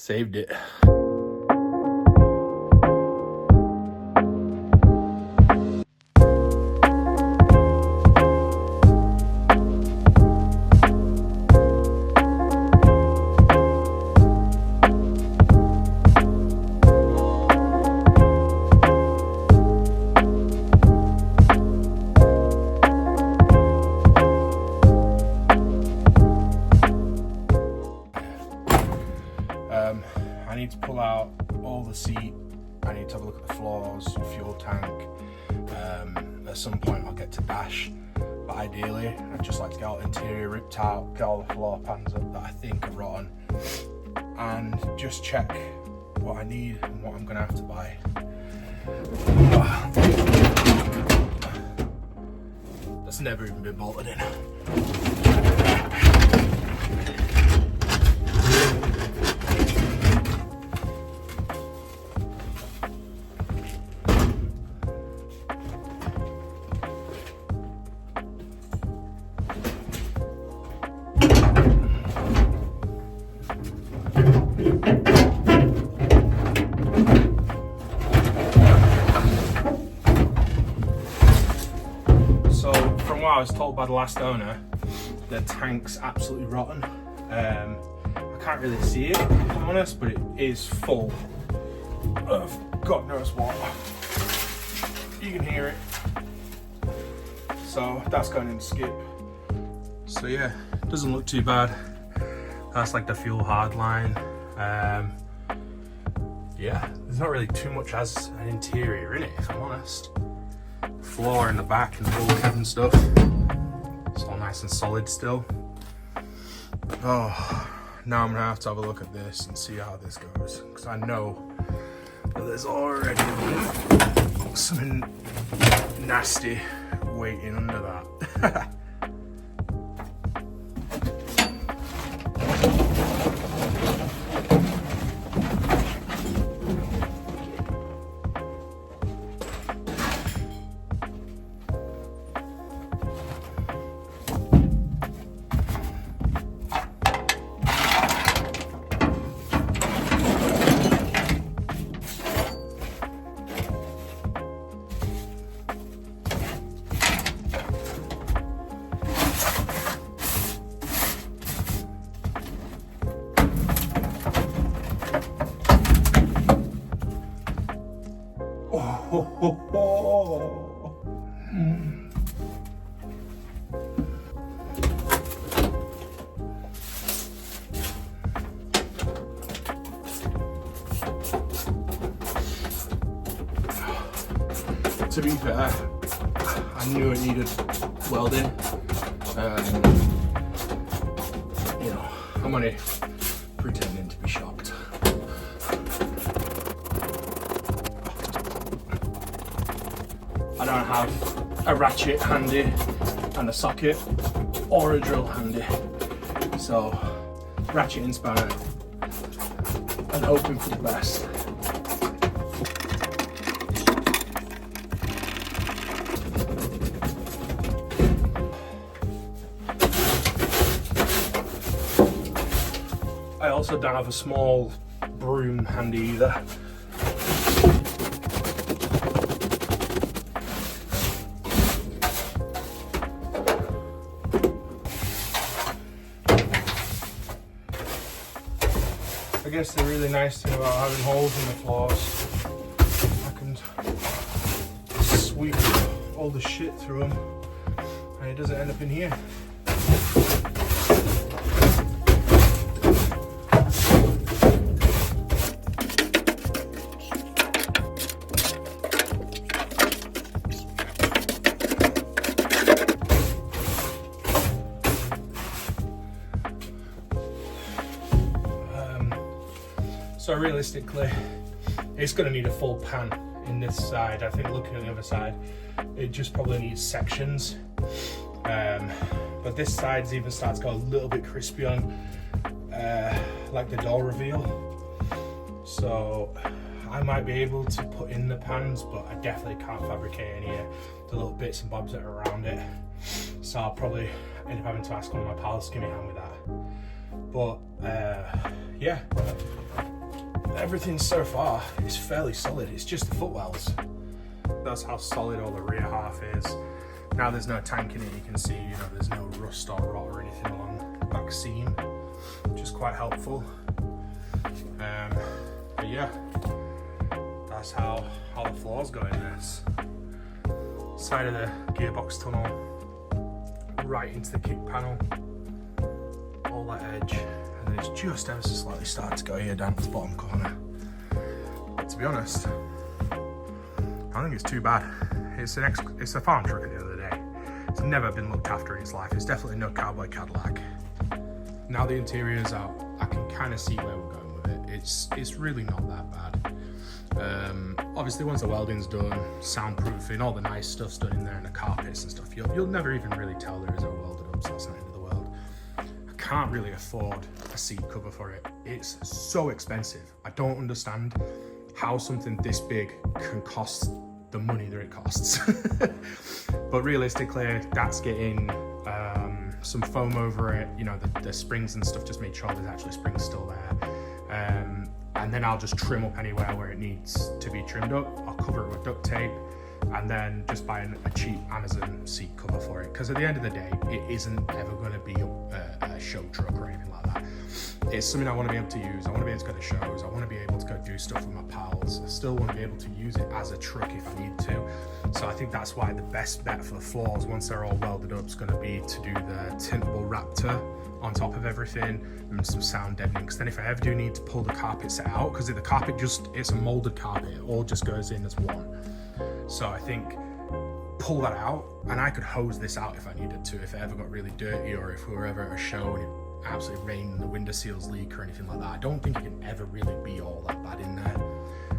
Saved it. I need to pull out all the seat. I need to have a look at the floors, fuel tank. At some point I'll get to dash, but ideally I'd just like to get all the interior ripped out, get all the floor pans up that I think are rotten, and just check what I need and what I'm gonna have to buy. That's never even been bolted in. I was told by the last owner, the tank's absolutely rotten. I can't really see it, if I'm honest, but it is full of God knows what. You can hear it. So that's going in skip. So yeah, doesn't look too bad. That's like the fuel hard line. Yeah, there's not really too much as an interior in it, if I'm honest. Floor in the back and the whole cabin stuff. It's all nice and solid still. Oh, now I'm gonna have to have a look at this and see how this goes, because I know that there's already something nasty waiting under that. To be fair, I knew it needed welding. You know, I'm only pretending to be shocked. I don't have a ratchet handy and a socket or a drill handy, so ratchet and spanner and hoping for the best. I also don't have a small broom handy either. I guess the really nice thing about having holes in the floors, I can sweep all the shit through them and it doesn't end up in here. So realistically, it's going to need a full pan in this side. I think looking at the other side, it just probably needs sections. But this side's even starts to go a little bit crispy on, like the door reveal. So I might be able to put in the pans, but I definitely can't fabricate any of the little bits and bobs that are around it. So I'll probably end up having to ask one of my pals to give me a hand with that. But yeah. everything so far is fairly solid. It's just the footwells. That's how solid all the rear half is. Now there's no tank in it, you can see, you know, there's no rust or rot or anything along the back seam, which is quite helpful. But yeah, that's how the floors go in this. Side of the gearbox tunnel, right into the kick panel, all that edge, and then it's just ever so slightly starting to go here down to the bottom corner. But to be honest, I don't think it's too bad. It's a farm truck at the end of the day. It's never been looked after in its life. It's definitely no cowboy Cadillac. Now the interior's out, I can kind of see where we're going with it. It's really not that bad. Obviously once the welding's done, soundproofing, all the nice stuff's done in there, and the carpets and stuff, you'll never even really tell there is a welded up, so that's not the end of the world. I can't really afford a seat cover for it. It's so expensive. I don't understand how something this big can cost the money that it costs. But realistically, that's getting some foam over it, you know, the springs and stuff, just make sure there's actually springs still there. And then I'll just trim up anywhere where it needs to be trimmed up. I'll cover it with duct tape, and then just buy a cheap Amazon seat cover for it. Because at the end of the day, it isn't ever going to be a show truck or anything like that. It's something I want to be able to use. I want to be able to go to shows. I want to be able to go do stuff with my pals. I still want to be able to use it as a truck if I need to. So I think that's why the best bet for the floors, once they're all welded up, is going to be to do the tintable Raptor on top of everything and some sound deadening. Because then if I ever do need to pull the carpet set out, because the carpet it's a molded carpet, it all just goes in as one. So I think pull that out, and I could hose this out if I needed to, if it ever got really dirty, or if we were ever at a show and it absolutely rained and the window seals leak or anything like that. I don't think it can ever really be all that bad in there.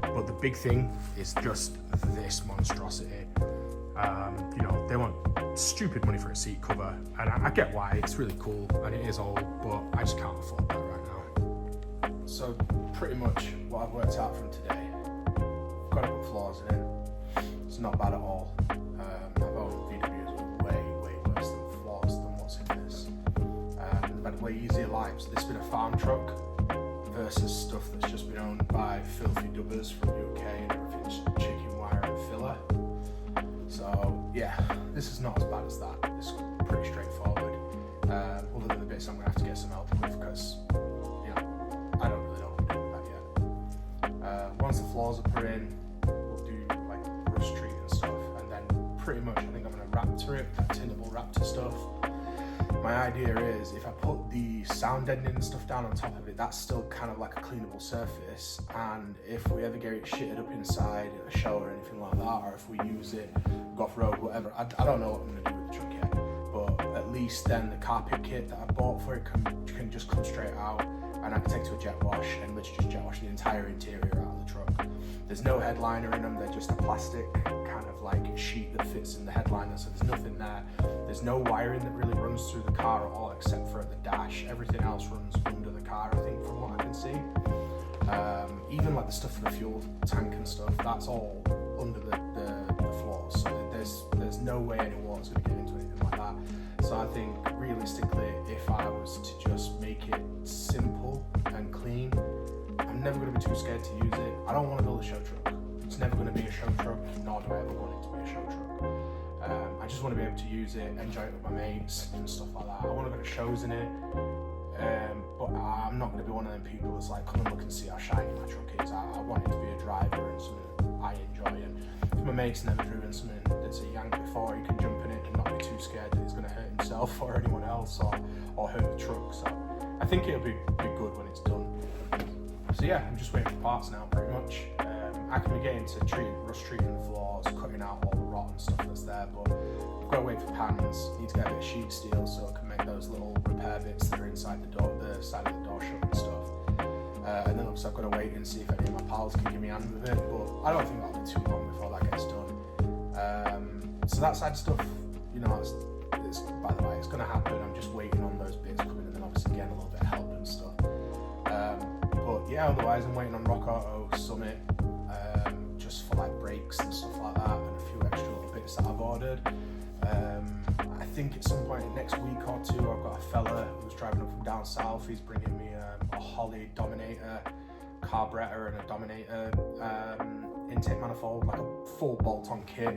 But the big thing is just this monstrosity. You know, they want stupid money for a seat cover, and I get why. It's really cool and it is old, but I just can't afford that right now. So pretty much what I've worked out from today, I've got to put floors in it. It's not bad at all. I've owned VWs with way worse than floors than what's in this. They've had way easier lives. This has been a farm truck versus stuff that's just been owned by filthy dubbers from UK, and everything's chicken wire and filler. So yeah, this is not as bad as that. It's pretty straightforward. Other than the bits I'm gonna have to get some help with, because you know, I don't really know what to do with that yet. Once the floors are put in, we'll do like rust treat and stuff, and then pretty much I think I'm gonna Raptor it, that tintable Raptor stuff. My idea is if I put the sound deadening and stuff down on top of it, that's still kind of like a cleanable surface, and if we ever get it shitted up inside at a show or anything like that, or if we use it, go off road, whatever, I don't know what I'm going to do with the truck yet, but at least then the carpet kit that I bought for it can just come straight out, and I can take it to a jet wash and literally just jet wash the entire interior out of the truck. There's no headliner in them, they're just a plastic kind of like sheet that fits in the headliner, so there's nothing there. There's no wiring that really runs through the car at all except for at the dash. Everything else runs under the car, I think, from what I can see. Even like the stuff for the fuel tank and stuff, that's all under the floors, so there's no way any water's going to get into anything like that. So I think realistically, if I was to just make it simple and clean, I'm never going to be too scared to use it. I don't want to build a show truck. It's never going to be a show truck, nor do I ever want it to be a show truck. I just want to be able to use it, enjoy it with my mates and stuff like that. I want to go to shows in it, but I'm not going to be one of them people that's like, come and look and see how shiny my truck is. I want it to be a driver and something I enjoy. And if my mate's never driven something that's a yank before, he can jump in it and not be too scared that he's going to hurt himself or anyone else, or hurt the truck. So I think it'll be good when it's done. So yeah, I'm just waiting for parts now, pretty much. I can be getting to rust treating the floors, cutting out all the rot and stuff that's there, but I've got to wait for pans. Need to get a bit of sheet steel so I can make those little repair bits that are inside the door, the side of the door shut and stuff. And then obviously I've got to wait and see if any of my pals can give me a hand with it, but I don't think that'll be too long before that gets done. So that side stuff, you know, it's by the way, it's going to happen. I'm just waiting on those bits coming, and then obviously getting a little bit of help and stuff. But yeah, otherwise I'm waiting on Rock Auto Summit, just for like brakes and stuff like that, and a few extra little bits that I've ordered. I think at some point next week or two, I've got a fella who's driving up from down south. He's bringing me a Holly Dominator carburetor and a Dominator intake manifold, like a full bolt-on kit,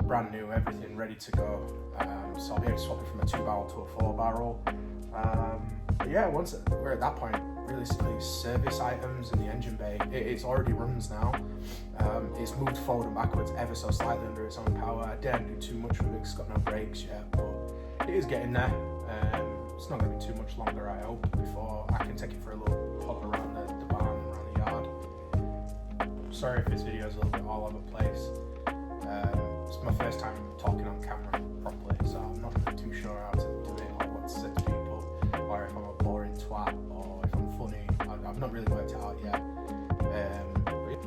brand new, everything ready to go. So I'll be able to swap it from a 2-barrel to a 4-barrel. But yeah, once we're at that point, realistically, service items in the engine bay, it's already runs now. It's moved forward and backwards ever so slightly under its own power. I daren't do too much with it, it's got no brakes yet, but it is getting there. It's not going to be too much longer, I hope, before I can take it for a little hop around the barn and around the yard. Sorry if this video is a little bit all over the place. It's my first time talking on camera properly, so I'm not really too sure how to do it or what to say to people, or if I'm a boring twat, or if I'm funny. I've not really worked it out yet. But yeah,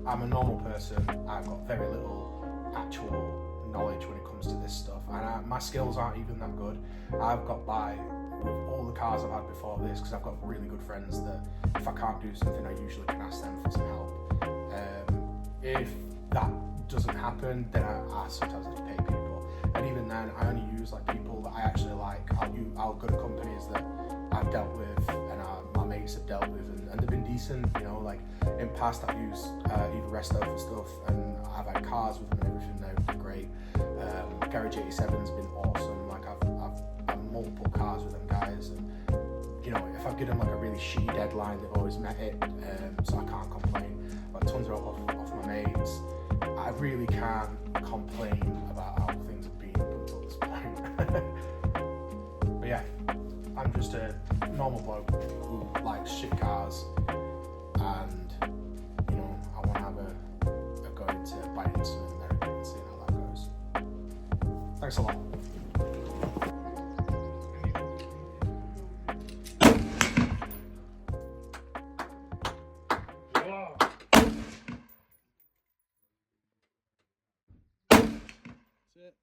I'm a normal person. I've got very little actual knowledge when it comes to this stuff, and my skills aren't even that good. I've got by with all the cars I've had before this because I've got really good friends that if I can't do something, I usually can ask them for some help. If that doesn't happen, then I sometimes have to pay people, and even then I only use like people that I actually like. I'll go to companies that I've dealt with and my mates have dealt with, and they've been decent, you know. Like in the past I've used either Resto for stuff, and I've had cars with them and everything. They're great. Garage 87's been awesome. Like I've had multiple cars with them guys, and you know, if I give them like a really shitty deadline, they've always met it, so I can't complain. But tons of off my mates, I really can't complain about how things have been up until this point. But yeah, I'm just a normal bloke who likes shit cars, and you know, I want to have a go into buying some American and seeing how that goes. Thanks a lot. That's it.